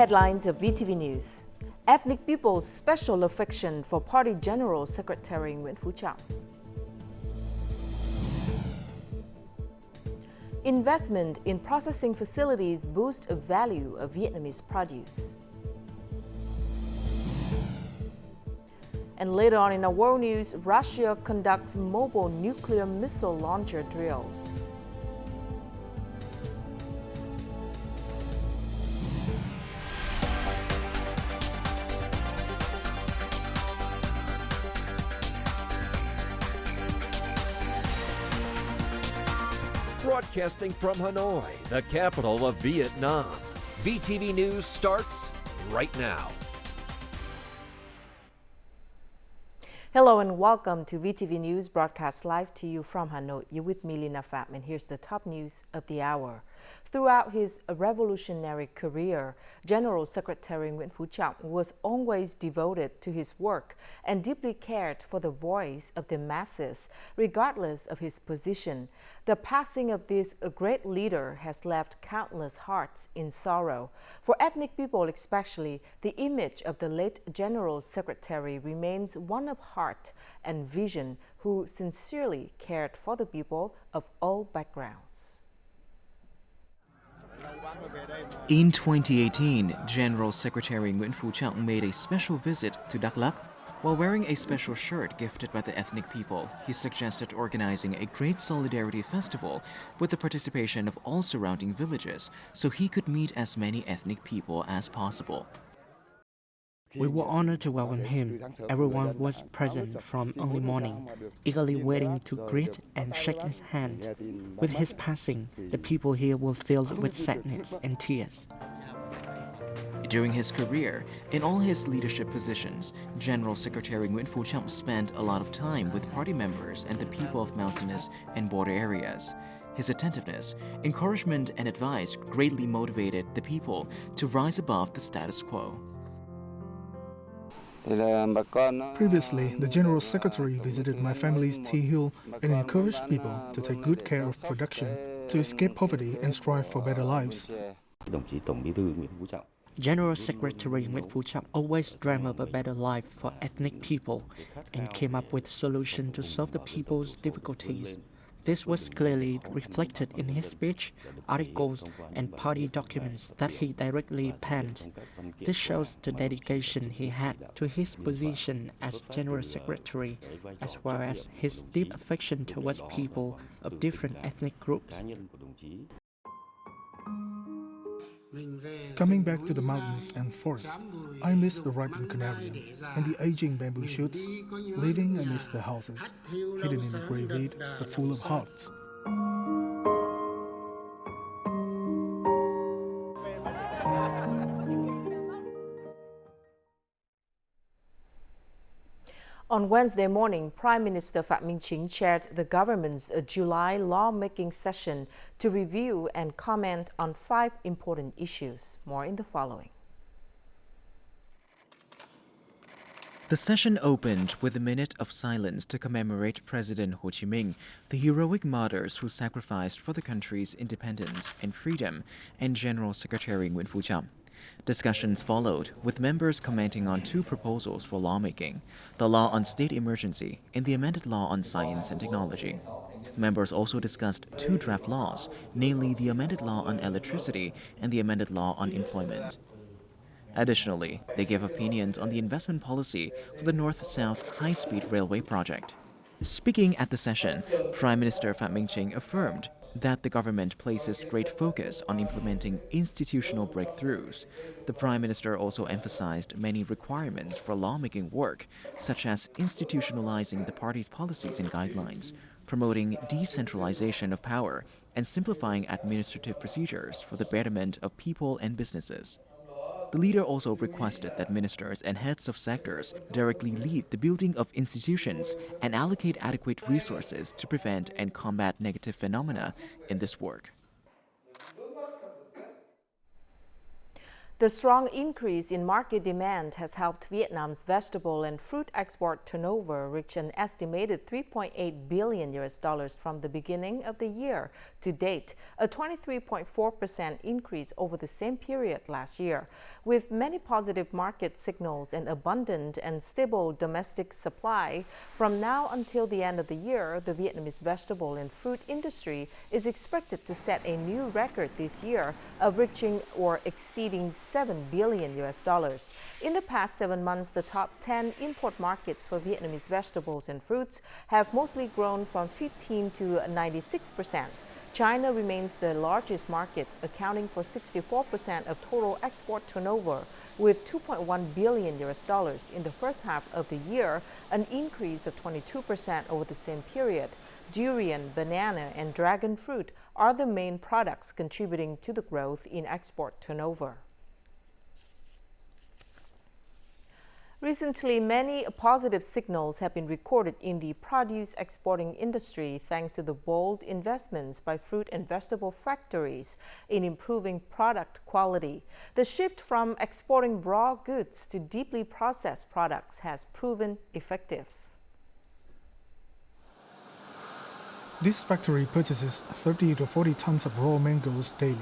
headlines of VTV News. Ethnic people's special affection for Party General Secretary Nguyen. Investment in processing facilities boost the value of Vietnamese produce. And later on in our world news, Russia conducts mobile nuclear missile launcher drills. Broadcasting from Hanoi, the capital of Vietnam, VTV News starts right now. Hello and welcome to VTV News, broadcast live to you from Hanoi. You're with me, Lina Pham, and here's the top news of the hour. Throughout his revolutionary career, General Secretary Nguyen was always devoted to his work and deeply cared for the voice of the masses, regardless of his position. The passing of this great leader has left countless hearts in sorrow. For ethnic people especially, the image of the late General Secretary remains one of heart and vision, who sincerely cared for the people of all backgrounds. In 2018, General Secretary Nguyen made a special visit to Đắk Lắk. While wearing a special shirt gifted by the ethnic people, he suggested organizing a great solidarity festival with the participation of all surrounding villages so he could meet as many ethnic people as possible. We were honored to welcome him. Everyone was present from early morning, eagerly waiting to greet and shake his hand. With his passing, the people here were filled with sadness and tears. During his career, in all his leadership positions, General Secretary Nguyen spent a lot of time with party members and the people of mountainous and border areas. His attentiveness, encouragement, and advice greatly motivated the people to rise above the status quo. Previously, the General Secretary visited my family's tea hill and encouraged people to take good care of production, to escape poverty and strive for better lives. General Secretary Nguyen always dreamed of a better life for ethnic people and came up with solutions to solve the people's difficulties. This was clearly reflected in his speech, articles, and party documents that he directly penned. This shows the dedication he had to his position as General Secretary, as well as his deep affection towards people of different ethnic groups. Coming back to the mountains and forests, I miss the ripened canarian and the aging bamboo shoots, living amidst the houses, hidden in a grey reed but full of hearts. On Wednesday morning, Prime Minister Phạm Minh Chính chaired the government's July lawmaking session to review and comment on 5 important issues. More in the following. The session opened with a minute of silence to commemorate President Ho Chi Minh, the heroic martyrs who sacrificed for the country's independence and freedom, and General Secretary Nguyen. Discussions followed, with members commenting on 2 proposals for lawmaking, the law on state emergency and the amended law on science and technology. Members also discussed 2 draft laws, namely the amended law on electricity and the amended law on employment. Additionally, they gave opinions on the investment policy for the North-South high-speed railway project. Speaking at the session, Prime Minister Phạm Minh Chính affirmed that the government places great focus on implementing institutional breakthroughs. The Prime Minister also emphasized many requirements for lawmaking work, such as institutionalizing the party's policies and guidelines, promoting decentralization of power, and simplifying administrative procedures for the betterment of people and businesses. The leader also requested that ministers and heads of sectors directly lead the building of institutions and allocate adequate resources to prevent and combat negative phenomena in this work. The strong increase in market demand has helped Vietnam's vegetable and fruit export turnover reach an estimated $3.8 billion from the beginning of the year to date, a 23.4% increase over the same period last year. With many positive market signals and abundant and stable domestic supply, from now until the end of the year, the Vietnamese vegetable and fruit industry is expected to set a new record this year of reaching or exceeding $7 billion. In the past 7 months, the top 10 import markets for Vietnamese vegetables and fruits have mostly grown from 15 to 96%. China remains the largest market, accounting for 64% of total export turnover, with $2.1 billion in the first half of the year, an increase of 22% over the same period. Durian, banana, and dragon fruit are the main products contributing to the growth in export turnover. Recently, many positive signals have been recorded in the produce exporting industry thanks to the bold investments by fruit and vegetable factories in improving product quality. The shift from exporting raw goods to deeply processed products has proven effective. This factory purchases 30 to 40 tons of raw mangoes daily.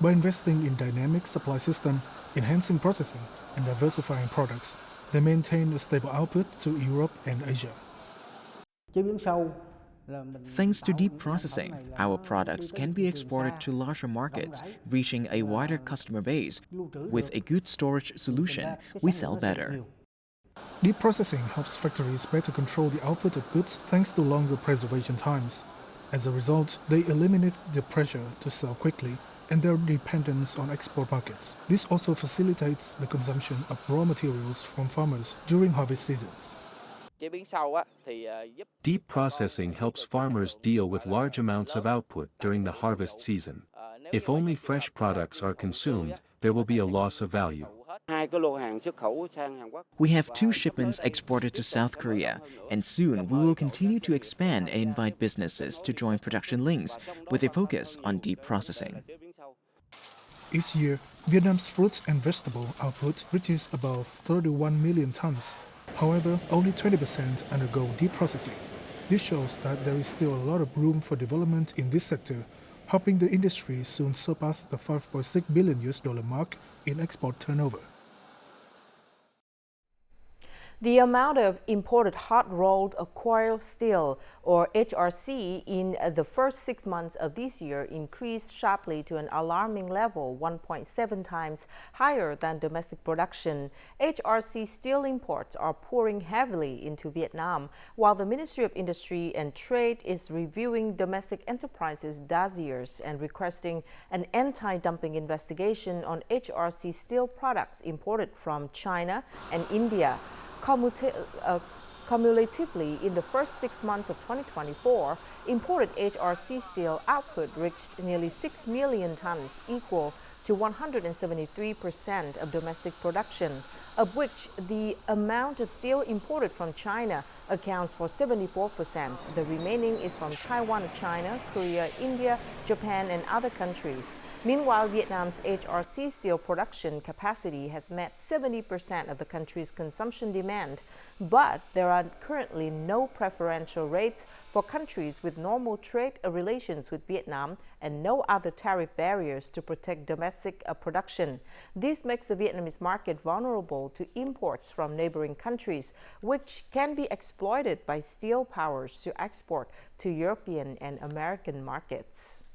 By investing in dynamic supply system, enhancing processing, and diversifying products, they maintain a stable output to Europe and Asia. Thanks to deep processing, our products can be exported to larger markets, reaching a wider customer base. With a good storage solution, we sell better. Deep processing helps factories better control the output of goods thanks to longer preservation times. As a result, they eliminate the pressure to sell quickly and their dependence on export markets. This also facilitates the consumption of raw materials from farmers during harvest seasons. Deep processing helps farmers deal with large amounts of output during the harvest season. If only fresh products are consumed, there will be a loss of value. We have 2 shipments exported to South Korea, and soon we will continue to expand and invite businesses to join production links with a focus on deep processing. Each year, Vietnam's fruits and vegetable output reaches about 31 million tons. However, only 20% undergo deep processing. This shows that there is still a lot of room for development in this sector, helping the industry soon surpass the $5.6 billion mark in export turnover. The amount of imported hot-rolled coil steel, or HRC, in the first 6 months of this year increased sharply to an alarming level, 1.7 times higher than domestic production. HRC steel imports are pouring heavily into Vietnam, while the Ministry of Industry and Trade is reviewing domestic enterprises' dossiers and requesting an anti-dumping investigation on HRC steel products imported from China and India. Cumulatively, in the first 6 months of 2024, imported HRC steel output reached nearly 6 million tons, equal to 173% of domestic production, of which the amount of steel imported from China accounts for 74%. The remaining is from Taiwan, China, Korea, India, Japan, and other countries. Meanwhile, Vietnam's HRC steel production capacity has met 70% of the country's consumption demand, but there are currently no preferential rates for countries with normal trade relations with Vietnam and no other tariff barriers to protect domestic production. This makes the Vietnamese market vulnerable to imports from neighboring countries, which can be exploited by steel powers to export to European and American markets.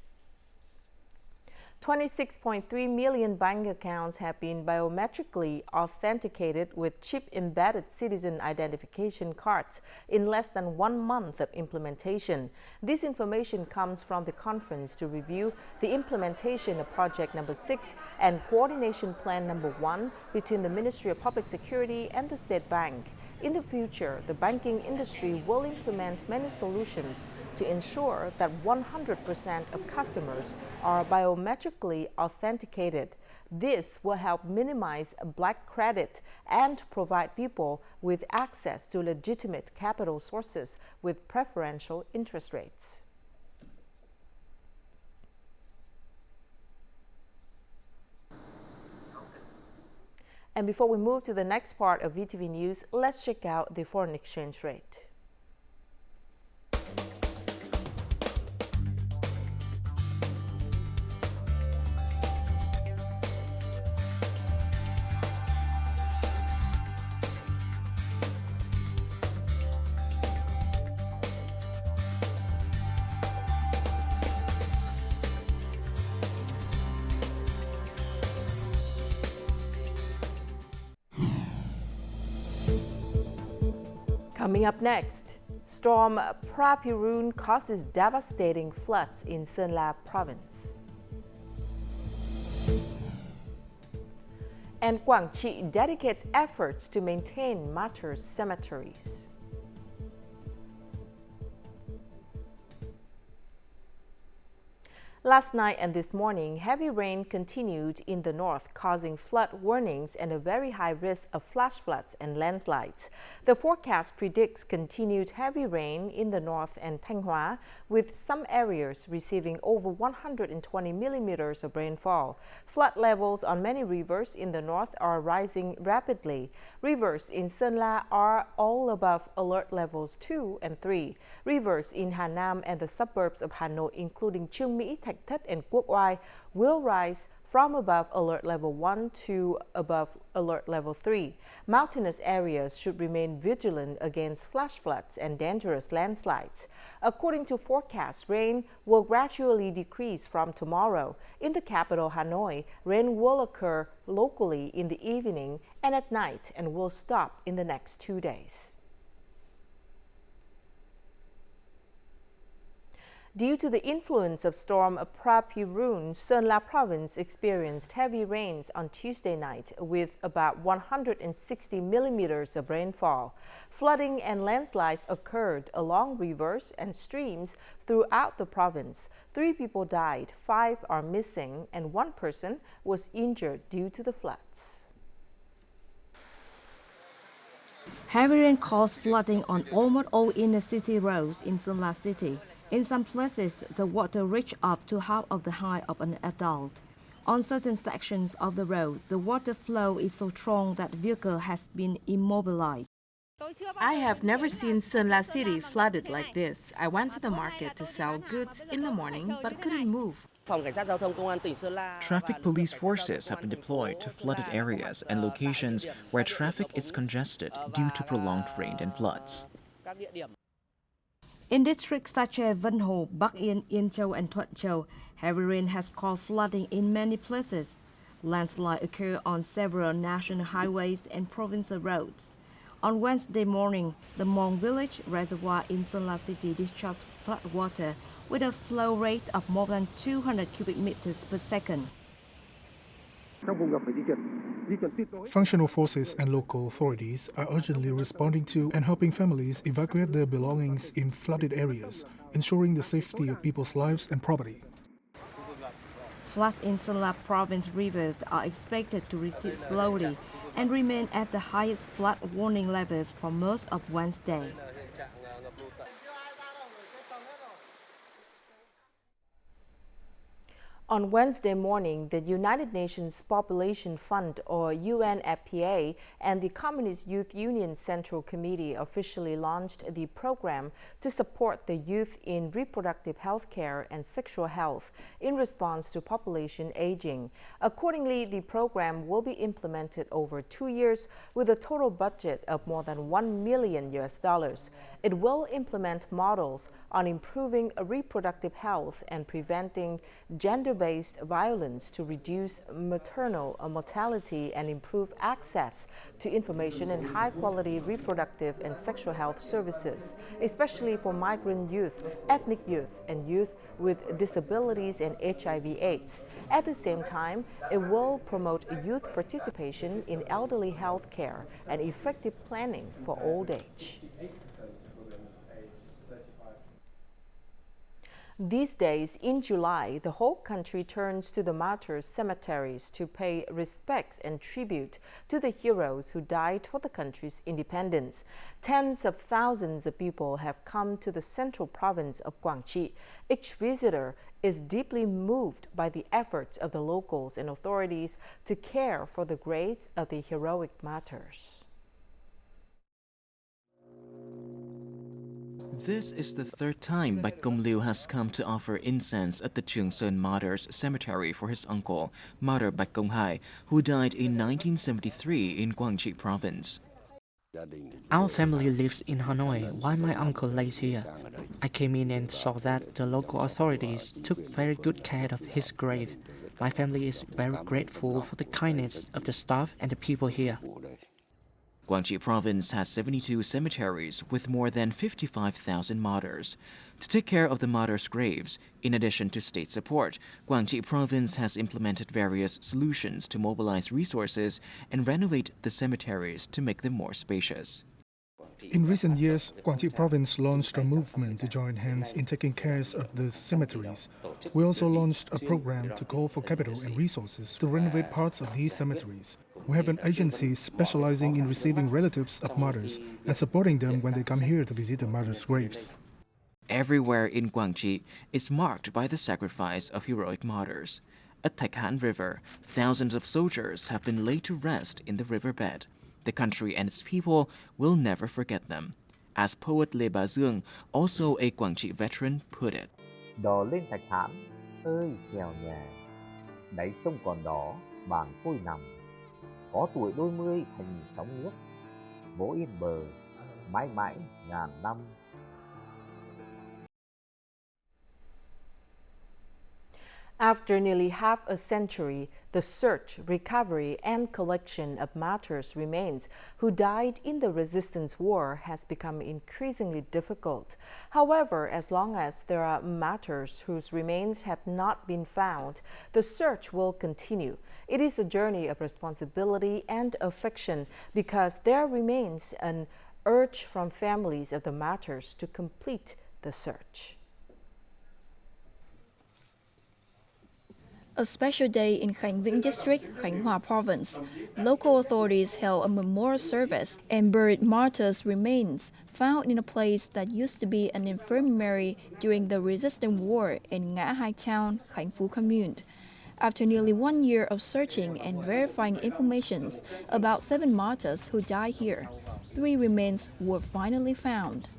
26.3 million bank accounts have been biometrically authenticated with chip-embedded citizen identification cards in less than 1 month of implementation. This information comes from the conference to review the implementation of Project Number 6 and Coordination Plan Number 1 between the Ministry of Public Security and the State Bank. In the future, the banking industry will implement many solutions to ensure that 100% of customers are biometrically authenticated. This will help minimize black credit and provide people with access to legitimate capital sources with preferential interest rates. And before we move to the next part of VTV News, let's check out the foreign exchange rate. Coming up next, storm Prapiroon causes devastating floods in Sơn province. And Guangxi dedicates efforts to maintain martyrs' cemeteries. Last night and this morning, heavy rain continued in the north, causing flood warnings and a very high risk of flash floods and landslides. The forecast predicts continued heavy rain in the north and Thanh Hóa, with some areas receiving over 120 millimeters of rainfall. Flood levels on many rivers in the north are rising rapidly. Rivers in Sơn La are all above alert levels 2 and 3. Rivers in Hà Nam and the suburbs of Hà Nội, including Trương Mỹ, Thạch Thất, and Quốc Oai, will rise from above alert level 1 to above alert level 3. Mountainous areas should remain vigilant against flash floods and dangerous landslides. According to forecasts, rain will gradually decrease from tomorrow. In the capital, Hanoi, rain will occur locally in the evening and at night and will stop in the next 2 days. Due to the influence of storm Prapiroon, Sơn La province experienced heavy rains on Tuesday night with about 160 millimeters of rainfall. Flooding and landslides occurred along rivers and streams throughout the province. 3 people died, 5 are missing, and 1 person was injured due to the floods. Heavy rain caused flooding on almost all inner city roads in Sơn La City. In some places, the water reached up to half of the height of an adult. On certain sections of the road, the water flow is so strong that vehicle has been immobilized. I have never seen Sơn La City flooded like this. I went to the market to sell goods in the morning, but couldn't move. Traffic police forces have been deployed to flooded areas and locations where traffic is congested due to prolonged rain and floods. In districts such as Vân Hồ, Bắc Yên, Yên Châu, and Thuận Châu, heavy rain has caused flooding in many places. Landslides occur on several national highways and provincial roads. On Wednesday morning, the Mong Village Reservoir in Sơn La City discharged flood water with a flow rate of more than 200 cubic meters per second. Functional forces and local authorities are urgently responding to and helping families evacuate their belongings in flooded areas, ensuring the safety of people's lives and property. Floods in Sơn La province rivers are expected to recede slowly and remain at the highest flood warning levels for most of Wednesday. On Wednesday morning, the United Nations Population Fund, or UNFPA, and the Communist Youth Union Central Committee officially launched the program to support the youth in reproductive health care and sexual health in response to population aging. Accordingly, the program will be implemented over 2 years with a total budget of more than $1 million. It will implement models on improving reproductive health and preventing gender-based violence to reduce maternal mortality and improve access to information and high-quality reproductive and sexual health services, especially for migrant youth, ethnic youth, and youth with disabilities and HIV/AIDS. At the same time, it will promote youth participation in elderly health care and effective planning for old age. These days, in July, the whole country turns to the martyrs' cemeteries to pay respects and tribute to the heroes who died for the country's independence. Tens of thousands of people have come to the central province of Guangxi. Each visitor is deeply moved by the efforts of the locals and authorities to care for the graves of the heroic martyrs. This is the third time Bạch Công Liu has come to offer incense at the Trường Sơn Martyrs Cemetery for his uncle, Martyr Bạch Công Hai, who died in 1973 in Guangxi Province. Our family lives in Hanoi while my uncle lays here. I came in and saw that the local authorities took very good care of his grave. My family is very grateful for the kindness of the staff and the people here. Guangxi Province has 72 cemeteries with more than 55,000 martyrs. To take care of the martyrs' graves, in addition to state support, Guangxi Province has implemented various solutions to mobilize resources and renovate the cemeteries to make them more spacious. In recent years, Guangxi Province launched a movement to join hands in taking care of the cemeteries. We also launched a program to call for capital and resources to renovate parts of these cemeteries. We have an agency specializing in receiving relatives of martyrs and supporting them when they come here to visit the martyrs' graves. Everywhere in Guangxi is marked by the sacrifice of heroic martyrs. At Thạch Hãn River, thousands of soldiers have been laid to rest in the riverbed. The country and its people will never forget them. As poet Lê Bá Dương, also a Guangxi veteran, put it. Đò lên Thạch Hãn ơi chèo nhà, đáy sông còn đỏ màng phôi nằm, có tuổi đôi mươi thành sóng nước, vỗ yên bờ mãi mãi ngàn năm. After nearly half a century, the search, recovery, and collection of martyrs' remains who died in the resistance war has become increasingly difficult. However, as long as there are martyrs whose remains have not been found, the search will continue. It is a journey of responsibility and affection because there remains an urge from families of the martyrs to complete the search. A special day in Khánh Vĩnh District, Khánh Hòa Province. Local authorities held a memorial service and buried martyrs' remains found in a place that used to be an infirmary during the resistance war in Ngã Hai Town, Khánh Phú Commune. After nearly 1 year of searching and verifying information about 7 martyrs who died here, 3 remains were finally found.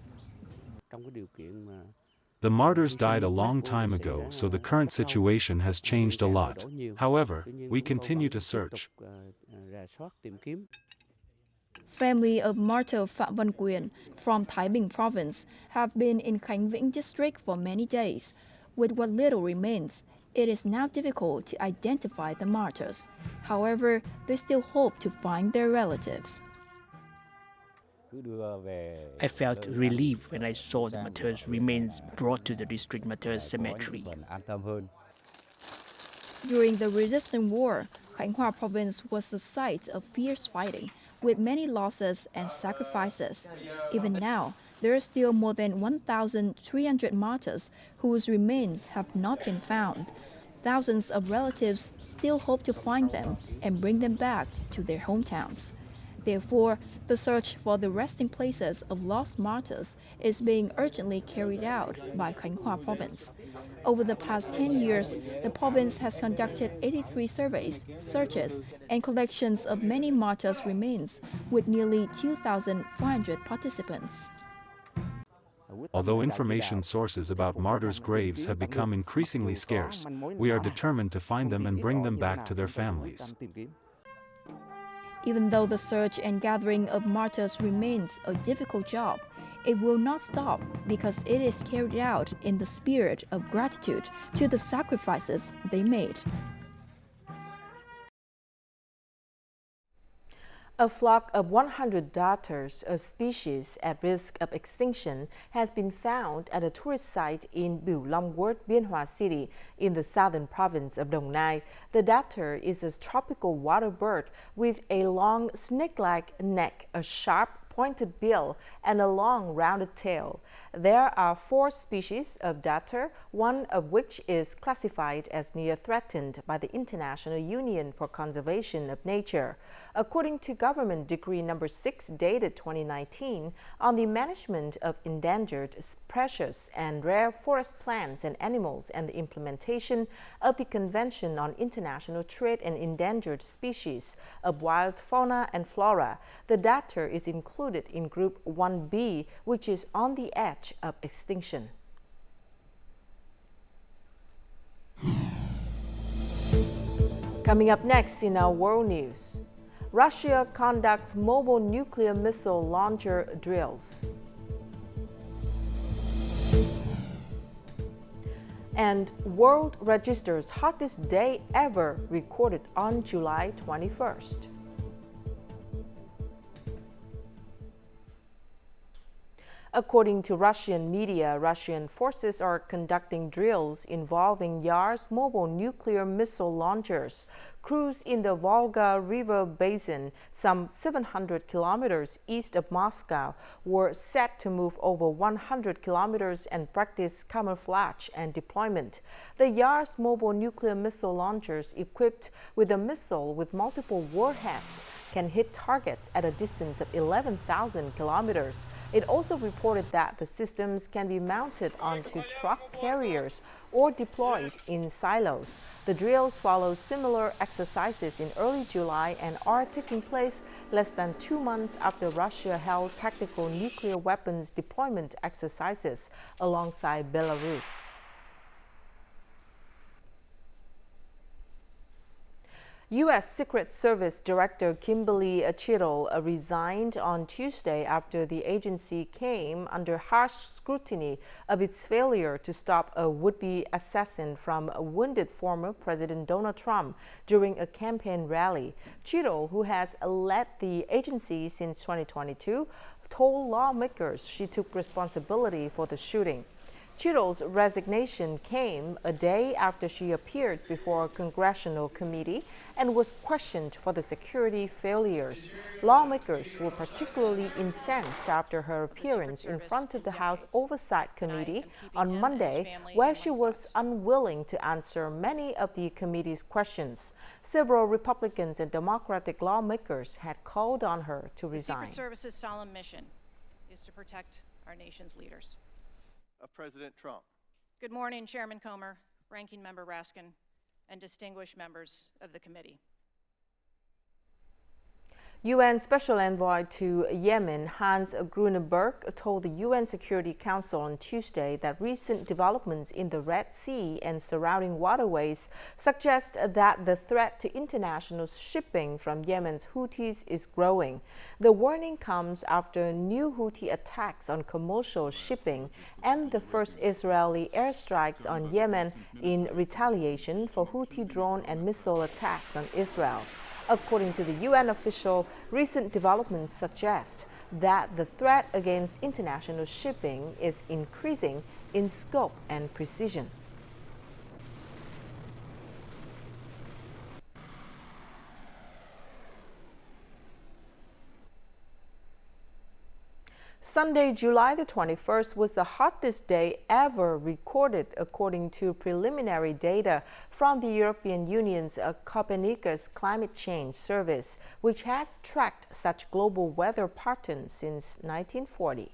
The martyrs died a long time ago, so the current situation has changed a lot. However, we continue to search. Family of martyr Phạm Văn Nguyen from Thái Bình Province have been in Khánh Vĩnh District for many days. With what little remains, it is now difficult to identify the martyrs. However, they still hope to find their relatives. I felt relief when I saw the martyrs' remains brought to the district martyrs cemetery. During the resistance war, Khánh Hòa Province was the site of fierce fighting, with many losses and sacrifices. Even now, there are still more than 1,300 martyrs whose remains have not been found. Thousands of relatives still hope to find them and bring them back to their hometowns. Therefore, the search for the resting places of lost martyrs is being urgently carried out by Khánh Hòa Province. Over the past 10 years, the province has conducted 83 surveys, searches, and collections of many martyrs' remains, with nearly 2,400 participants. Although information sources about martyrs' graves have become increasingly scarce, we are determined to find them and bring them back to their families. Even though the search and gathering of martyrs remains a difficult job, it will not stop because it is carried out in the spirit of gratitude to the sacrifices they made. A flock of 100 darters, a species at risk of extinction, has been found at a tourist site in Bửu Long Ward, Biên Hòa City, in the southern province of Đồng Nai. The darter is a tropical water bird with a long snake-like neck, a sharp pointed bill and a long rounded tail. There are 4 species of darter, one of which is classified as near threatened by the International Union for Conservation of Nature. According to Government Decree number 6 dated 2019 on the management of endangered, precious and rare forest plants and animals and the implementation of the Convention on International Trade in Endangered Species of Wild Fauna and Flora, the darter is included in Group 1B, which is on the edge of extinction. Coming up next in our world news, Russia conducts mobile nuclear missile launcher drills. And world registers hottest day ever recorded on July 21st. According to Russian media, Russian forces are conducting drills involving Yar's mobile nuclear missile launchers. Crews in the Volga River basin, some 700 kilometers east of Moscow, were set to move over 100 kilometers and practice camouflage and deployment. The Yar's mobile nuclear missile launchers, equipped with a missile with multiple warheads, can hit targets at a distance of 11,000 kilometers. It also reported that the systems can be mounted onto truck carriers or deployed in silos. The drills follow similar exercises in early July and are taking place less than 2 months after Russia held tactical nuclear weapons deployment exercises alongside Belarus. U.S. Secret Service Director Kimberly Chittle resigned on Tuesday after the agency came under harsh scrutiny of its failure to stop a would-be assassin from wounded former President Donald Trump during a campaign rally. Chittle, who has led the agency since 2022, told lawmakers she took responsibility for the shooting. Chittle's resignation came a day after she appeared before a congressional committee and was questioned for the security failures. Lawmakers were particularly incensed after her appearance in front of the House Oversight Committee on Monday, where she was unwilling to answer many of the committee's questions. Several Republicans and Democratic lawmakers had called on her to resign. The Secret Service's solemn mission is to protect our nation's leaders. Of President Trump. Good morning, Chairman Comer, Ranking Member Raskin, and distinguished members of the committee. UN Special Envoy to Yemen, Hans Gruneberg, told the UN Security Council on Tuesday that recent developments in the Red Sea and surrounding waterways suggest that the threat to international shipping from Yemen's Houthis is growing. The warning comes after new Houthi attacks on commercial shipping and the first Israeli airstrikes on Yemen in retaliation for Houthi drone and missile attacks on Israel. According to the UN official, recent developments suggest that the threat against international shipping is increasing in scope and precision. Sunday, July the 21st was the hottest day ever recorded according to preliminary data from the European Union's Copernicus Climate Change Service, which has tracked such global weather patterns since 1940.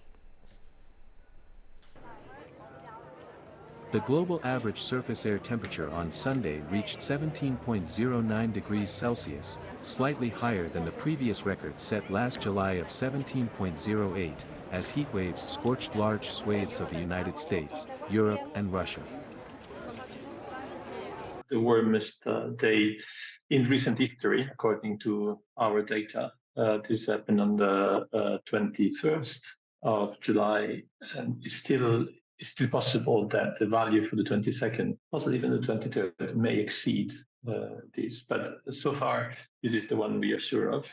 The global average surface air temperature on Sunday reached 17.09 degrees Celsius, slightly higher than the previous record set last July of 17.08, as heat waves scorched large swathes of the United States, Europe, and Russia. The warmest day in recent history, according to our data. This happened on the 21st of July, and it's still possible that the value for the 22nd, possibly even the 23rd, may exceed this. But so far, this is the one we are sure of.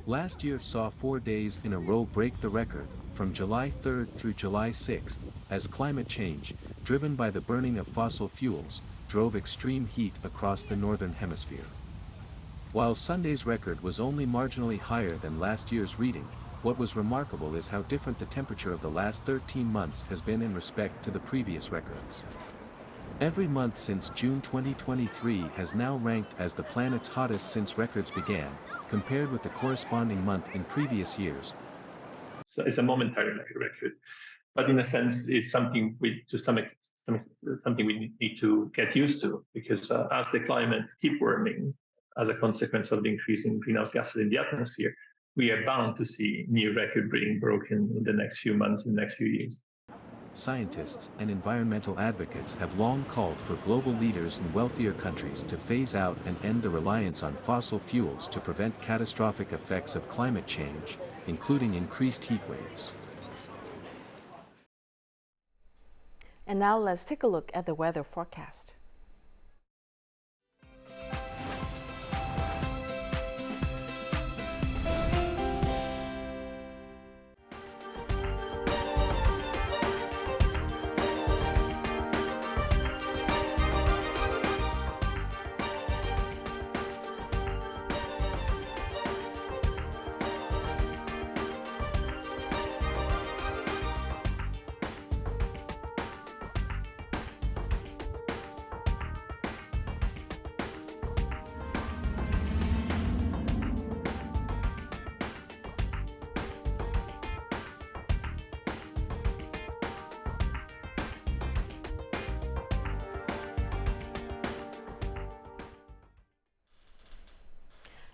Last year saw 4 days in a row break the record, from July 3rd through July 6th, as climate change, driven by the burning of fossil fuels, drove extreme heat across the northern hemisphere. While Sunday's record was only marginally higher than last year's reading, what was remarkable is how different the temperature of the last 13 months has been in respect to the previous records. Every month since June 2023 has now ranked as the planet's hottest since records began, compared with the corresponding month in previous years. So it's a momentary record, but in a sense, it's something something we need to get used to, because as the climate keeps warming, as a consequence of the increase in greenhouse gases in the atmosphere, we are bound to see new record being broken in the next few months, in the next few years. Scientists and environmental advocates have long called for global leaders in wealthier countries to phase out and end the reliance on fossil fuels to prevent catastrophic effects of climate change, including increased heat waves. And now let's take a look at the weather forecast.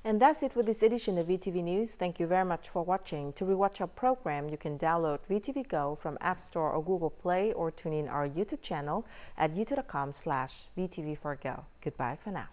And that's it for this edition of VTV News. Thank you very much for watching. To rewatch our program, you can download VTVgo from App Store or Google Play, or tune in our YouTube channel at youtube.com/VTV4go. Goodbye for now.